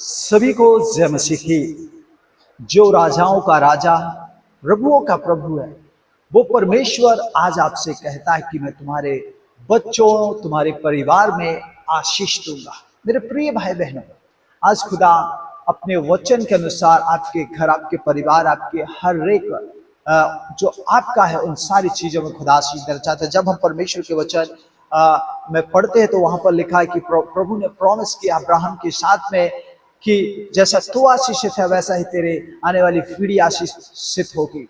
सभी को जय मसीह की। जो राजाओं का राजा, प्रभुओं का प्रभु है, वो परमेश्वर आज आपसे कहता है कि मैं तुम्हारे बच्चों, तुम्हारे परिवार में आशीष दूंगा। मेरे प्रिय भाई बहनों, आज खुदा अपने वचन के अनुसार आपके घर, आपके परिवार, आपके हर एक जो आपका है, उन सारी चीजों में खुदा आशीष देना चाहता है। जब हम परमेश्वर के वचन में पढ़ते हैं तो वहां पर लिखा है कि प्रभु ने प्रॉमिस किया अब्राहम के साथ में कि जैसा तू आशीषित है वैसा ही तेरे आने वाली पीढ़ी आशीषित होगी।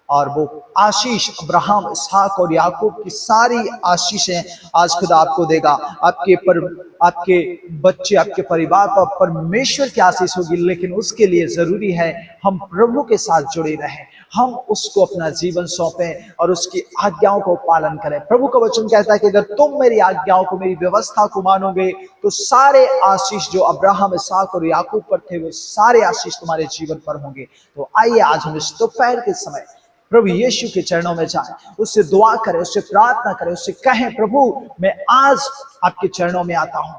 और वो आशीष अब्राहम, इसहाक और याकूब की सारी आशीषें आज खुदा आपको देगा। आपके बच्चे, आपके परिवार पर परमेश्वर की आशीष होगी। लेकिन उसके लिए जरूरी है हम प्रभु के साथ जुड़े रहें, हम उसको अपना जीवन सौंपें और उसकी आज्ञाओं को पालन करें। प्रभु का वचन कहता है कि अगर तुम मेरी आज्ञाओं को, मेरी व्यवस्था को मानोगे तो सारे आशीष जो अब्राहम, इसहाक और याकूब पर थे वो सारे आशीष तुम्हारे जीवन पर होंगे। तो आइए आज हम इस दोपहर के समय प्रभु यीशु के चरणों में जाएं, उससे दुआ करें, उससे प्रार्थना करें, उससे कहें प्रभु मैं आज आपके चरणों में आता हूं।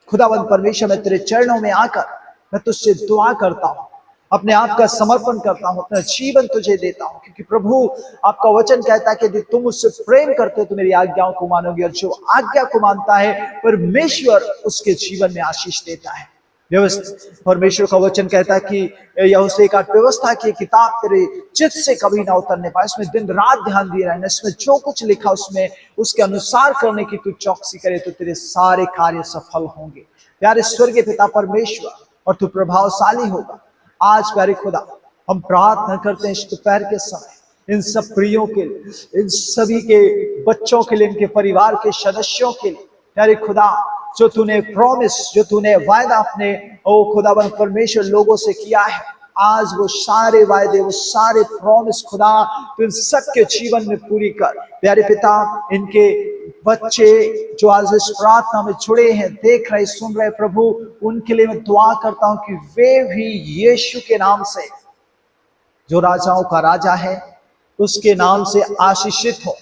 खुदावंद परमेश्वर, मैं तेरे चरणों में आकर मैं तुझसे दुआ करता हूं, अपने आप का समर्पण करता हूं, अपना जीवन तुझे देता हूं। क्योंकि प्रभु आपका वचन कहता है कि यदि तुम उससे प्रेम करते हो तो मेरी आज्ञाओं को मानोगे, और जो आज्ञा को मानता है परमेश्वर उसके जीवन में आशीष देता है। परमेश्वर का वचन कहता है कि यहोशू का व्यवस्था की किताब तेरे चित्त से कभी ना उतरने पाए, इसमें दिन रात ध्यान दिए रहना, इसमें जो कुछ लिखा उसमें उसके अनुसार करने की तू चौकसी करे तो तेरे सारे कार्य सफल होंगे। प्यारे स्वर्गीय पिता परमेश्वर, और तू प्रभावशाली होगा। आज प्यारे खुदा हम प्रार्थना करते हैं इस दोपहर के समय इन सब प्रियों के लिए, इन सभी के बच्चों के लिए, इनके परिवार के सदस्यों के लिए। प्यारे खुदा, जो तूने प्रॉमिस, जो तूने वायदा अपने ओ खुदाबंद परमेश्वर लोगों से किया है, आज वो सारे वायदे, वो सारे प्रॉमिस खुदा तू इन सबके जीवन में पूरी कर। प्यारे पिता, इनके बच्चे जो आज इस प्रार्थना में जुड़े हैं, देख रहे, सुन रहे, प्रभु उनके लिए मैं दुआ करता हूं कि वे भी यीशु के नाम से, जो राजाओं का राजा है, उसके नाम से आशीषित हो।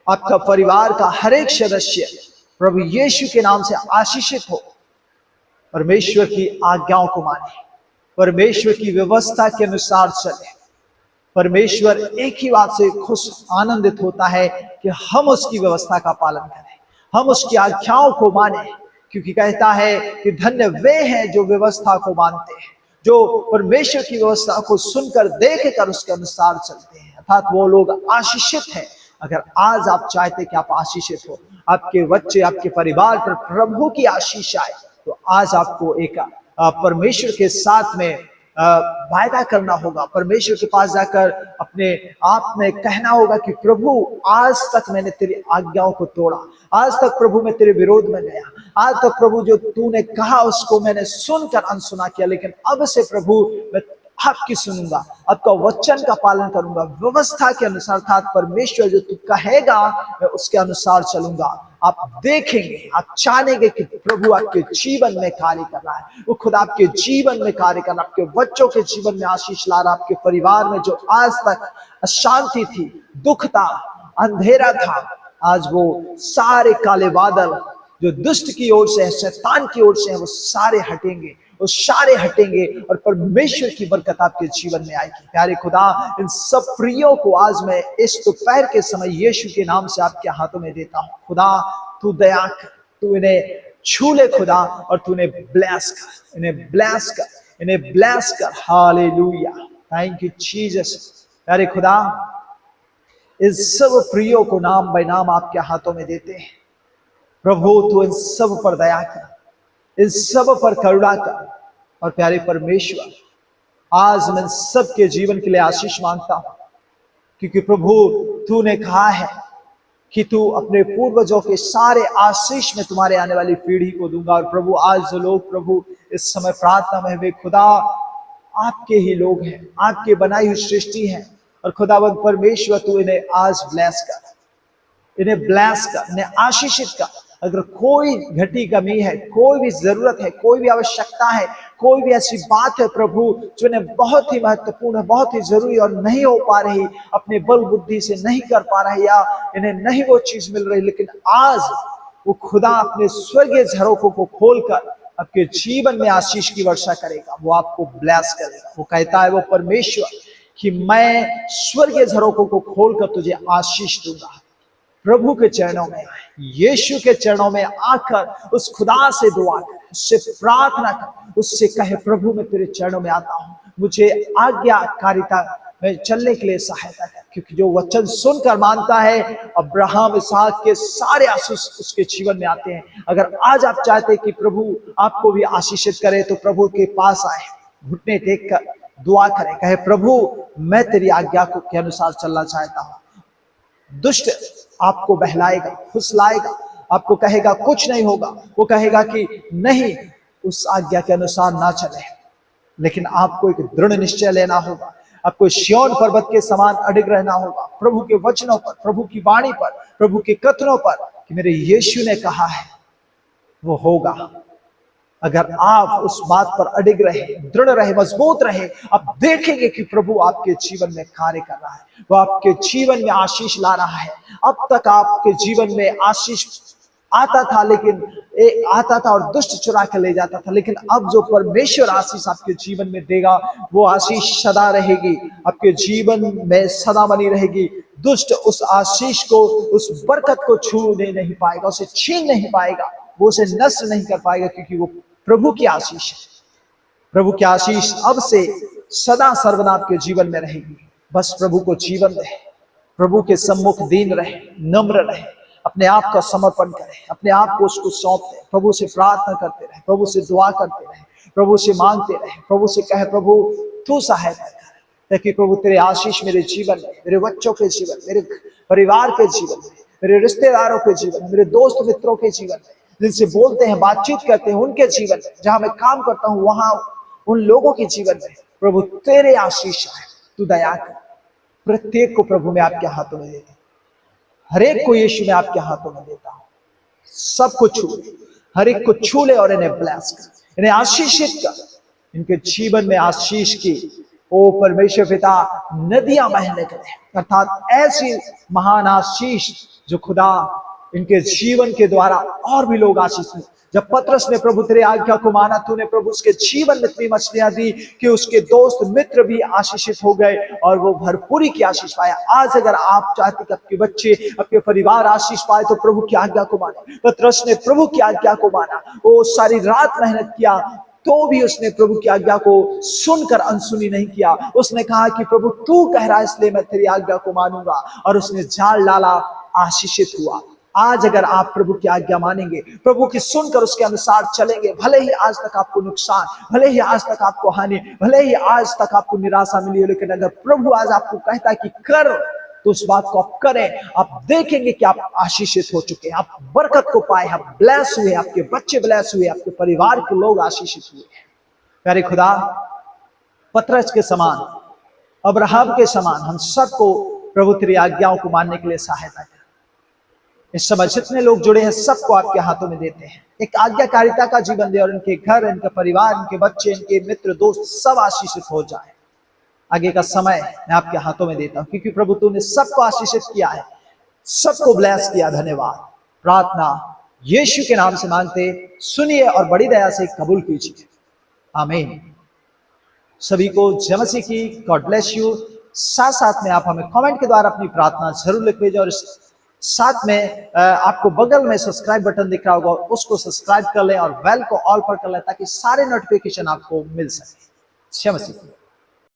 आपका परिवार का हर एक सदस्य प्रभु यीशु के नाम से आशीषित हो। परमेश्वर की आज्ञाओं को माने, परमेश्वर की व्यवस्था के अनुसार चले। परमेश्वर एक ही बात से खुश, आनंदित होता है कि हम उसकी व्यवस्था का पालन करें, हम उसकी आज्ञाओं को माने। क्योंकि कहता है कि धन्य वे हैं जो व्यवस्था को मानते हैं, जो परमेश्वर की व्यवस्था को सुनकर, देख कर उसके अनुसार चलते हैं, अर्थात वो लोग आशीषित हैं। अगर आज आप चाहते कि आप आशीषित हो, आपके बच्चे, आपके परिवार पर प्रभु की आशीष आए, तो आज आपको एक परमेश्वर के साथ में वायदा करना होगा। परमेश्वर के पास जाकर अपने आप में कहना होगा कि प्रभु आज तक मैंने तेरी आज्ञाओं को तोड़ा, आज तक प्रभु मैं तेरे विरोध में गया, आज तक प्रभु जो तूने कहा उसको मैंने सुनकर अनसुना किया, लेकिन अब से प्रभु मैं आपकी सुनूंगा, आपका वचन का पालन करूंगा, व्यवस्था के अनुसार, अर्थात परमेश्वर जो तू कहेगा मैं उसके अनुसार चलूंगा। आप देखेंगे, आप जानेंगे कि प्रभु आपके जीवन में कार्य कर रहा है, वो खुद आपके जीवन में कार्य कर रहा है, आपके बच्चों के जीवन में आशीष ला रहा है। आपके परिवार में जो आज तक अशांति थी, दुख था, अंधेरा था, आज वो सारे काले बादल जो दुष्ट की ओर से है, शैतान की ओर से है, वो सारे हटेंगे, वो सारे हटेंगे और परमेश्वर की बरकत आपके जीवन में आएगी। प्यारे खुदा, इन सब प्रियों को आज मैं इस दोपहर के समय यीशु के नाम से आपके हाथों में देता हूं। खुदा तू दया कर, तू इन्हें छू ले खुदा, और तू इन्हें ब्लेस कर, इन्हें ब्लेस कर, इन्हें ब्लेस कर। Hallelujah, thank you Jesus. प्यारे खुदा, इस सब प्रियों को नाम बाय नाम आपके हाथों में देते हैं। प्रभु तू इन सब पर दया कर, इन सब पर करुणा कर। और प्यारे परमेश्वर, आज मैं सबके जीवन के लिए आशीष मांगता हूं, क्योंकि प्रभु तूने कहा है कि तू अपने पूर्वजों के सारे आशीष में तुम्हारे आने वाली पीढ़ी को दूंगा। और प्रभु आज जो लोग प्रभु इस समय प्रार्थना में, वे खुदा आपके ही लोग हैं, आपके बनाई हुई सृष्टि है। और खुदावंद परमेश्वर तू इन्हें आज ब्लेस कर, इन्हें ब्लेस कर, इन्हें आशीषित कर। अगर कोई घटी कमी है, कोई भी जरूरत है, कोई भी आवश्यकता है, कोई भी ऐसी बात है प्रभु जो इन्हें बहुत ही महत्वपूर्ण है, बहुत ही जरूरी और नहीं हो पा रही, अपने बल बुद्धि से नहीं कर पा रही, या इन्हें नहीं वो चीज मिल रही, लेकिन आज वो खुदा अपने स्वर्गीय झरोखों को खोलकर आपके जीवन में आशीष की वर्षा करेगा, वो आपको ब्लेस करेगा। वो कहता है वो परमेश्वर कि मैं स्वर्गीय झरोखों को खोलकर तुझे आशीष दूंगा। प्रभु के चरणों में, यीशु के चरणों में आकर उस खुदा से दुआ कर, उससे प्रार्थना कर, उससे कहे प्रभु मैं तेरे चरणों में आता हूं, मुझे आज्ञाकारिता में चलने के लिए सहायता कर। क्योंकि जो वचन सुनकर मानता है, अब्राहम इसहाक के सारे आशीष उसके जीवन में आते हैं। अगर आज आप चाहते हैं कि प्रभु आपको भी आशीषित करे तो प्रभु के पास आए, घुटने टेक कर दुआ करें, कहे प्रभु मैं तेरी आज्ञा के अनुसार चलना चाहता हूं। दुष्ट आपको बहलाएगा, फुसलाएगा, आपको कहेगा कुछ नहीं होगा, वो कहेगा कि नहीं उस आज्ञा के अनुसार ना चले, लेकिन आपको एक दृढ़ निश्चय लेना होगा। आपको सिय्योन पर्वत के समान अडिग रहना होगा, प्रभु के वचनों पर, प्रभु की वाणी पर, प्रभु के कथनों पर कि मेरे यीशु ने कहा है वो होगा। अगर आप उस बात पर अडिग रहे, दृढ़ रहे, मजबूत रहे, आप देखेंगे कि प्रभु आपके जीवन में कार्य कर रहा है, वो आपके जीवन में आशीष ला रहा है। अब तक आपके जीवन में आशीष आता था, लेकिन आता था और दुष्ट चुरा के ले जाता था, लेकिन अब जो परमेश्वर आशीष आपके जीवन में देगा वो आशीष सदा रहेगी, आपके जीवन में सदा बनी रहेगी। दुष्ट उस आशीष को, उस बरकत को छूने नहीं पाएगा, उसे छीन नहीं पाएगा, वो उसे नष्ट नहीं कर पाएगा, क्योंकि वो प्रभु की आशीष है। प्रभु की आशीष अब से सदा सर्वदा आपके जीवन में रहेगी। बस प्रभु को जीवन दे, प्रभु के सम्मुख दीन रहे, नम्र रहे, अपने आप का समर्पण करें, अपने आप को उसको सौंप दे, प्रभु से प्रार्थना करते रहे, प्रभु से दुआ करते रहे, प्रभु से मांगते रहे, प्रभु से कहे प्रभु तू सहायता कर, ताकि प्रभु तेरे आशीष मेरे जीवन में, मेरे बच्चों के जीवन, मेरे परिवार के जीवन में, मेरे रिश्तेदारों के जीवन में, मेरे दोस्त मित्रों के जीवन में, जिनसे बोलते हैं, बातचीत करते हैं, उनके जीवन में, जहां मैं काम करता हूं वहां उन लोगों के जीवन में प्रभु तेरे आशीष है। तू दया कर, प्रत्येक को प्रभु मैं आपके हाथों में देता हूं, हर एक को यीशु मैं आपके हाथों में देता हूं। सबको छू ले, हर एक को छू ले और इन्हें ब्लेस कर, इन्हें आशीषित कर, इनके जीवन में आशीष की ओ परमेश्वर पिता नदियां बहने करें, अर्थात ऐसी महान आशीष जो खुदा इनके जीवन के द्वारा और भी लोग आशीष में। जब पतरस ने प्रभु तेरे आज्ञा को माना, तूने प्रभु उसके जीवन में इतनी मछलियां दी कि उसके दोस्त मित्र भी आशीषित हो गए और वो भरपूरी की आशीष पाया। आज अगर आप चाहते कि आपके बच्चे, आपके परिवार आशीष पाए तो प्रभु की आज्ञा को माने। पतरस ने प्रभु की आज्ञा को माना, वो सारी रात मेहनत किया तो भी उसने प्रभु की आज्ञा को सुनकर अनसुनी नहीं किया। उसने कहा कि प्रभु तू कह रहा है इसलिए मैं तेरी आज्ञा को मानूंगा, और उसने जाल डाला, आशीषित हुआ। आज अगर आप प्रभु की आज्ञा मानेंगे, प्रभु की सुनकर उसके अनुसार चलेंगे, भले ही आज तक आपको नुकसान, भले ही आज तक आपको हानि, भले ही आज तक आपको निराशा मिली हो, लेकिन अगर प्रभु आज आपको कहता है कि कर, तो उस बात को आप करें। आप देखेंगे कि आप आशीषित हो चुके हैं, आप बरकत को पाए, आप ब्लेस हुए, आपके बच्चे ब्लेस हुए, आपके परिवार के लोग आशीषित हुए। प्यारे खुदा, पतरस के समान, अब्राहम के समान हम सबको प्रभु तेरी आज्ञाओं को मानने के लिए सहायता कर। इस समय जितने लोग जुड़े हैं सबको आपके हाथों में देते हैं, एक आज्ञाकारिता का जीवन दे और इनके घर, इनका परिवार, इनके बच्चे, इनके मित्र, दोस्त सब आशीषित हो जाए। आगे का समय मैं आपके हाथों में देता हूं, क्योंकि प्रभु तूने सबको आशीषित किया है, सबको ब्लेस किया। धन्यवाद। प्रार्थना यीशु के नाम से मांगते, सुनिए और बड़ी दया से कबूल कीजिए। आमीन। सभी को जय मसीह की। God bless you. साथ साथ में आप हमें कमेंट के द्वारा अपनी प्रार्थना जरूर लिख भेजें, और साथ में आपको बगल में सब्सक्राइब बटन दिख रहा होगा, उसको सब्सक्राइब कर लें और बेल को ऑल पर कर लें, ताकि सारे नोटिफिकेशन आपको मिल सके। जय मसीह।